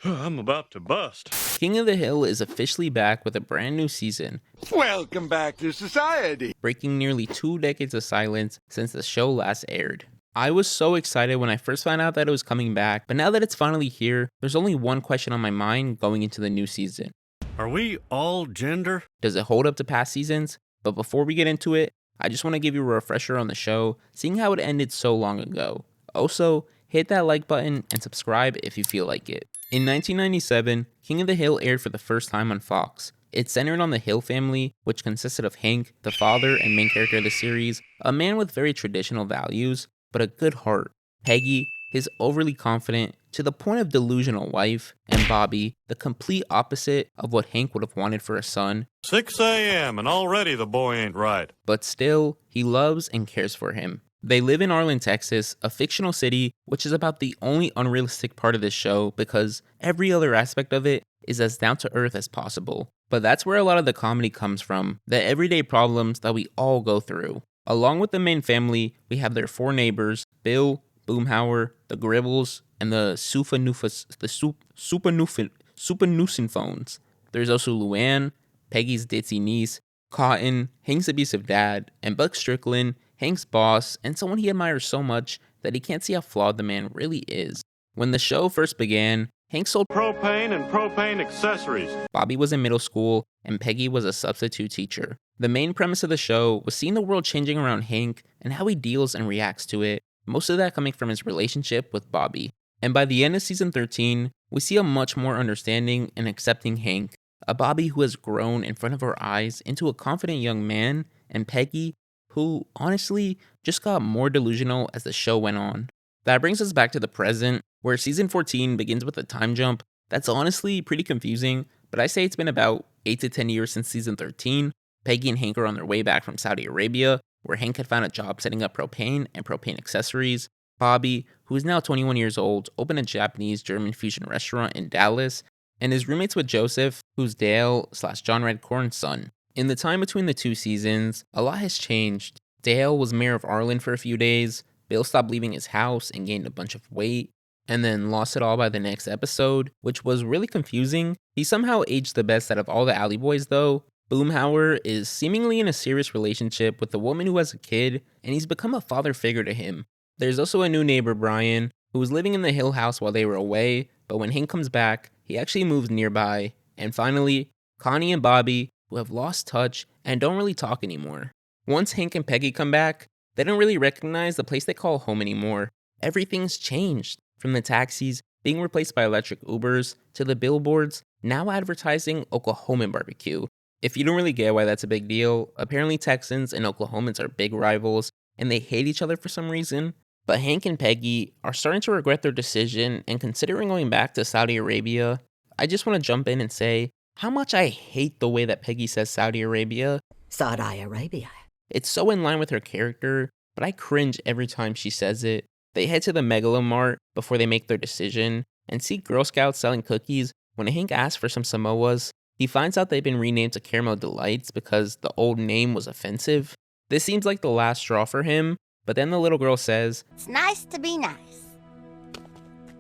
I'm about to bust. King of the Hill is officially back with a brand new season, Welcome back to society. breaking nearly 2 decades of silence since the show last aired. I was so excited when I first found out that it was coming back, but now that it's finally here, there's only one question on my mind going into the new season. Are we all gender? Does it hold up to past seasons? But before we get into it, I just want to give you a refresher on the show, seeing how it ended so long ago. Also, hit that like button and subscribe if you feel like it. In 1997, King of the Hill aired for the first time on Fox. It's centered on the Hill family, which consisted of Hank, the father and main character of the series, a man with very traditional values, but a good heart, Peggy, his overly confident, to the point of delusional wife, and Bobby, the complete opposite of what Hank would have wanted for a son, 6 a.m. and already the boy ain't right. but still, he loves and cares for him. They live in Arlen, Texas, a fictional city, which is about the only unrealistic part of this show because every other aspect of it is as down to earth as possible. But that's where a lot of the comedy comes from, the everyday problems that we all go through. Along with the main family, we have their 4 neighbors, Bill, Boomhauer, the Gribbles, and the Supernufenphones. There's also Luann, Peggy's ditzy niece, Cotton, Hank's abusive dad, and Buck Strickland, Hank's boss, and someone he admires so much that he can't see how flawed the man really is. When the show first began, Hank sold Propane and propane accessories. Bobby was in middle school, and Peggy was a substitute teacher. The main premise of the show was seeing the world changing around Hank and how he deals and reacts to it, most of that coming from his relationship with Bobby. And by the end of season 13, we see a much more understanding and accepting Hank, a Bobby who has grown in front of our eyes into a confident young man, and Peggy, who, honestly, just got more delusional as the show went on. That brings us back to the present, where season 14 begins with a time jump that's honestly pretty confusing, but I say it's been about 8 to 10 years since season 13. Peggy and Hank are on their way back from Saudi Arabia, where Hank had found a job setting up propane and propane accessories. Bobby, who is now 21 years old, opened a Japanese-German fusion restaurant in Dallas, and is roommates with Joseph, who's Dale/John Redcorn's son. In the time between the 2 seasons, a lot has changed. Dale was mayor of Arlen for a few days, Bill stopped leaving his house and gained a bunch of weight, and then lost it all by the next episode, which was really confusing. He somehow aged the best out of all the Alley Boys though. Boomhauer is seemingly in a serious relationship with a woman who has a kid, and he's become a father figure to him. There's also a new neighbor, Brian, who was living in the Hill house while they were away, but when Hank comes back, he actually moves nearby. And finally, Connie and Bobby, who have lost touch and don't really talk anymore. Once Hank and Peggy come back, they don't really recognize the place they call home anymore. Everything's changed, from the taxis being replaced by electric Ubers to the billboards now advertising Oklahoman barbecue. If you don't really get why that's a big deal, apparently Texans and Oklahomans are big rivals and they hate each other for some reason. But Hank and Peggy are starting to regret their decision and considering going back to Saudi Arabia. I just want to jump in and say how much I hate the way that Peggy says Saudi Arabia. Saudi Arabia. It's so in line with her character, but I cringe every time she says it. They head to the Megalomart before they make their decision and see Girl Scouts selling cookies. When Hank asks for some Samoas, he finds out they've been renamed to Caramel Delights because the old name was offensive. This seems like the last straw for him, but then the little girl says, It's nice to be nice.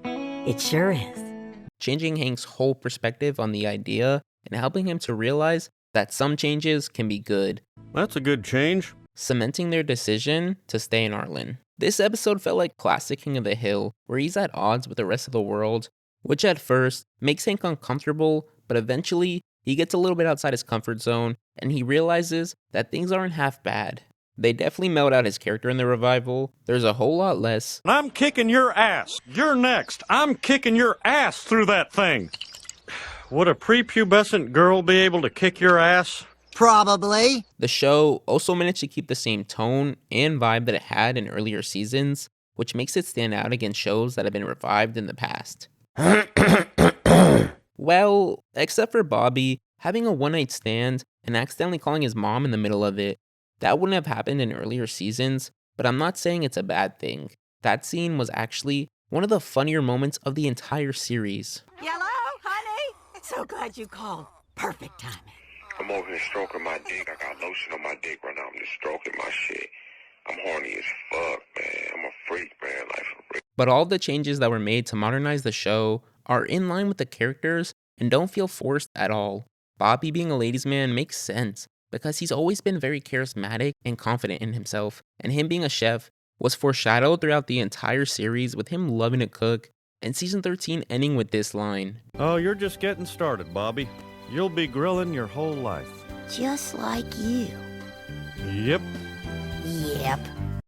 It sure is. changing Hank's whole perspective on the idea and helping him to realize that some changes can be good, That's a good change. cementing their decision to stay in Arlen. This episode felt like classic King of the Hill, where he's at odds with the rest of the world, which at first makes Hank uncomfortable, but eventually he gets a little bit outside his comfort zone and he realizes that things aren't half bad. They definitely mellowed out his character in the revival. There's a whole lot less. I'm kicking your ass. You're next. I'm kicking your ass through that thing. Would a prepubescent girl be able to kick your ass? Probably. The show also managed to keep the same tone and vibe that it had in earlier seasons, which makes it stand out against shows that have been revived in the past. Well, except for Bobby having a one-night stand and accidentally calling his mom in the middle of it. That wouldn't have happened in earlier seasons, but I'm not saying it's a bad thing. That scene was actually one of the funnier moments of the entire series. Yellow, honey. So glad you called. Perfect timing. I'm over here stroking my dick. I got lotion on my dick right now. I'm just stroking my shit. I'm horny as fuck, man. I'm a freak, man. Like, for real. But all the changes that were made to modernize the show are in line with the characters and don't feel forced at all. Bobby being a ladies' man makes sense because he's always been very charismatic and confident in himself, and him being a chef was foreshadowed throughout the entire series with him loving to cook, and season 13 ending with this line. Oh, you're just getting started, Bobby. You'll be grilling your whole life. Just like you. Yep. Yep.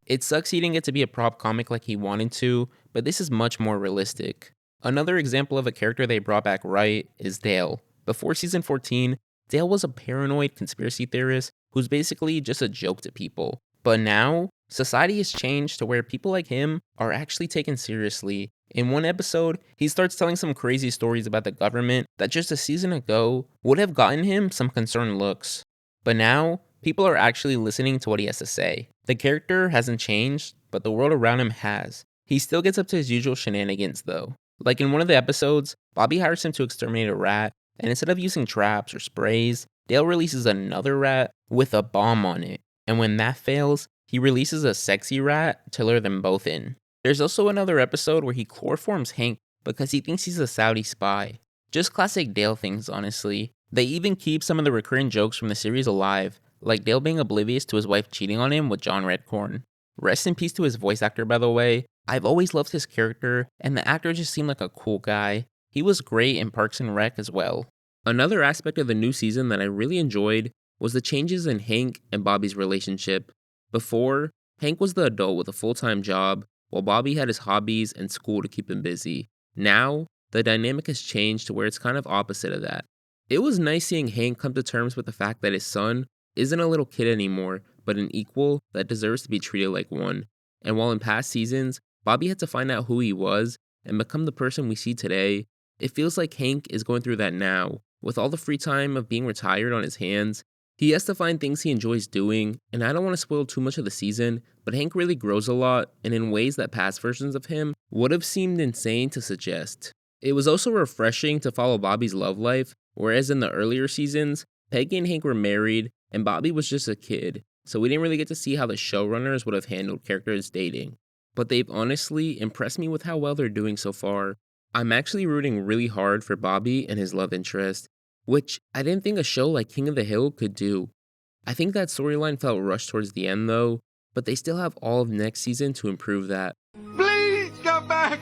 It sucks he didn't get to be a prop comic like he wanted to, but this is much more realistic. Another example of a character they brought back right is Dale. Before season 14, Dale was a paranoid conspiracy theorist who's basically just a joke to people. But now, society has changed to where people like him are actually taken seriously. In one episode, he starts telling some crazy stories about the government that just a season ago would have gotten him some concerned looks. But now, people are actually listening to what he has to say. The character hasn't changed, but the world around him has. He still gets up to his usual shenanigans though. Like in one of the episodes, Bobby hires him to exterminate a rat, and instead of using traps or sprays, Dale releases another rat with a bomb on it. And when that fails, he releases a sexy rat to lure them both in. There's also another episode where he chloroforms Hank because he thinks he's a Saudi spy. Just classic Dale things, honestly. They even keep some of the recurring jokes from the series alive, like Dale being oblivious to his wife cheating on him with John Redcorn. Rest in peace to his voice actor, by the way. I've always loved his character, and the actor just seemed like a cool guy. He was great in Parks and Rec as well. Another aspect of the new season that I really enjoyed was the changes in Hank and Bobby's relationship. Before, Hank was the adult with a full-time job, while Bobby had his hobbies and school to keep him busy. Now, the dynamic has changed to where it's kind of opposite of that. It was nice seeing Hank come to terms with the fact that his son isn't a little kid anymore, but an equal that deserves to be treated like one. And while in past seasons, Bobby had to find out who he was and become the person we see today, it feels like Hank is going through that now. With all the free time of being retired on his hands, he has to find things he enjoys doing, and I don't want to spoil too much of the season, but Hank really grows a lot, and in ways that past versions of him would have seemed insane to suggest. It was also refreshing to follow Bobby's love life, whereas in the earlier seasons, Peggy and Hank were married, and Bobby was just a kid, so we didn't really get to see how the showrunners would have handled characters dating. But they've honestly impressed me with how well they're doing so far. I'm actually rooting really hard for Bobby and his love interest, which I didn't think a show like King of the Hill could do. I think that storyline felt rushed towards the end though, but they still have all of next season to improve that. Please come back!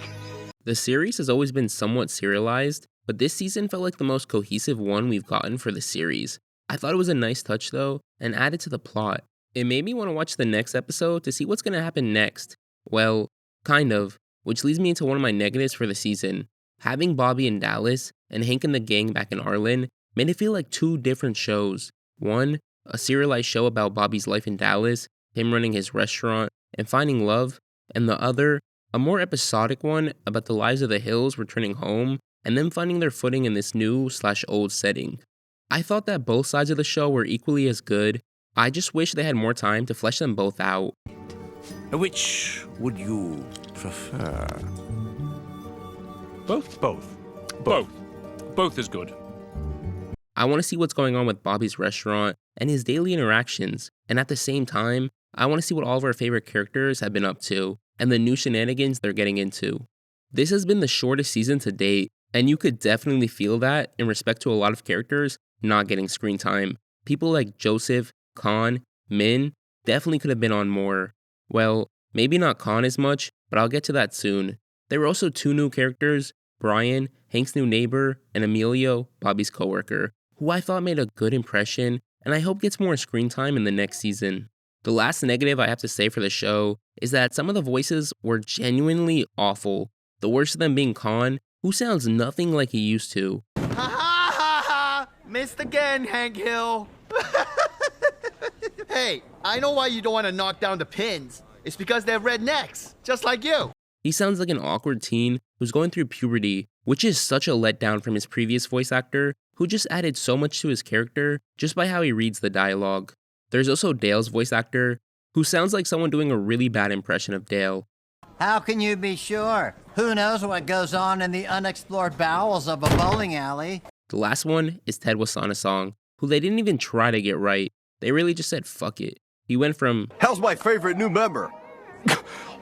The series has always been somewhat serialized, but this season felt like the most cohesive one we've gotten for the series. I thought it was a nice touch though, and added to the plot. It made me want to watch the next episode to see what's going to happen next. Well, kind of, which leads me into one of my negatives for the season. Having Bobby in Dallas and Hank and the gang back in Arlen made it feel like two different shows. One, a serialized show about Bobby's life in Dallas, him running his restaurant, and finding love, and the other, a more episodic one about the lives of the Hills returning home and them finding their footing in this new/old setting. I thought that both sides of the show were equally as good. I just wish they had more time to flesh them both out. Which would you prefer? Both is good. I want to see what's going on with Bobby's restaurant and his daily interactions, and at the same time, I want to see what all of our favorite characters have been up to, and the new shenanigans they're getting into. This has been the shortest season to date, and you could definitely feel that in respect to a lot of characters not getting screen time. People like Joseph, Khan, Min definitely could have been on more. Well, maybe not Khan as much, but I'll get to that soon. There were also two new characters, Brian, Hank's new neighbor, and Emilio, Bobby's coworker, who I thought made a good impression, and I hope gets more screen time in the next season. The last negative I have to say for the show is that some of the voices were genuinely awful, the worst of them being Khan, who sounds nothing like he used to. Ha ha ha ha! Missed again, Hank Hill! Hey, I know why you don't want to knock down the pins. It's because they're rednecks, just like you. He sounds like an awkward teen who's going through puberty, which is such a letdown from his previous voice actor, who just added so much to his character just by how he reads the dialogue. There's also Dale's voice actor, who sounds like someone doing a really bad impression of Dale. How can you be sure? Who knows what goes on in the unexplored bowels of a bowling alley? The last one is Ted Wasana-song, who they didn't even try to get right. They really just said fuck it. He went from, "Hell's my favorite new member."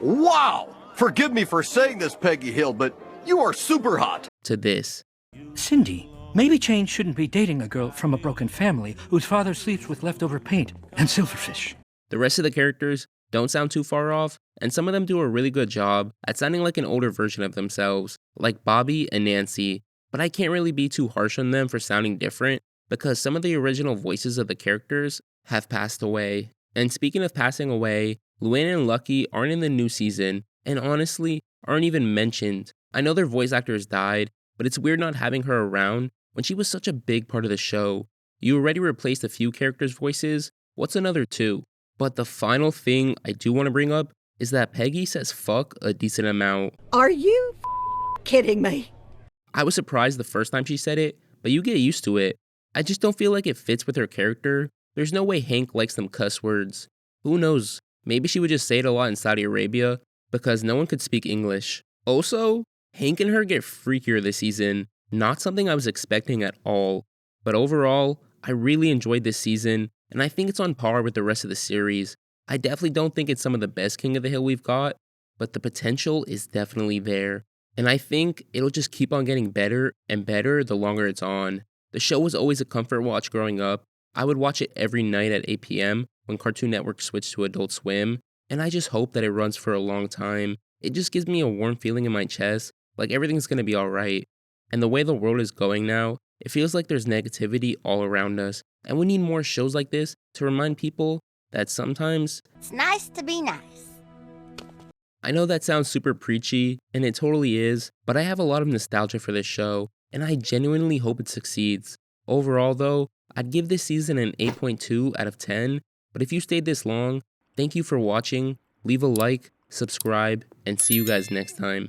Wow! Forgive me for saying this, Peggy Hill, but You are super hot. to this. Cindy, maybe change shouldn't be dating a girl from a broken family whose father sleeps with leftover paint and silverfish. The rest of the characters don't sound too far off, and some of them do a really good job at sounding like an older version of themselves, like Bobby and Nancy, but I can't really be too harsh on them for sounding different because some of the original voices of the characters have passed away. And speaking of passing away, Luann and Lucky aren't in the new season, and honestly, aren't even mentioned. I know their voice actors died, but it's weird not having her around when she was such a big part of the show. You already replaced a few characters' voices, what's another two? But the final thing I do want to bring up is that Peggy says fuck a decent amount. Are you kidding me? I was surprised the first time she said it, but you get used to it. I just don't feel like it fits with her character. There's no way Hank likes them cuss words. Who knows? Maybe she would just say it a lot in Saudi Arabia because no one could speak English. Also, Hank and her get freakier this season. Not something I was expecting at all. But overall, I really enjoyed this season, and I think it's on par with the rest of the series. I definitely don't think it's some of the best King of the Hill we've got, but the potential is definitely there. And I think it'll just keep on getting better and better the longer it's on. The show was always a comfort watch growing up. I would watch it every night at 8 p.m. when Cartoon Network switched to Adult Swim, and I just hope that it runs for a long time. It just gives me a warm feeling in my chest, like everything's gonna be alright. And the way the world is going now, it feels like there's negativity all around us, and we need more shows like this to remind people that sometimes It's nice to be nice. I know that sounds super preachy, and it totally is, but I have a lot of nostalgia for this show, and I genuinely hope it succeeds. Overall though, I'd give this season an 8.2 out of 10, but if you stayed this long, thank you for watching, leave a like, subscribe, and see you guys next time.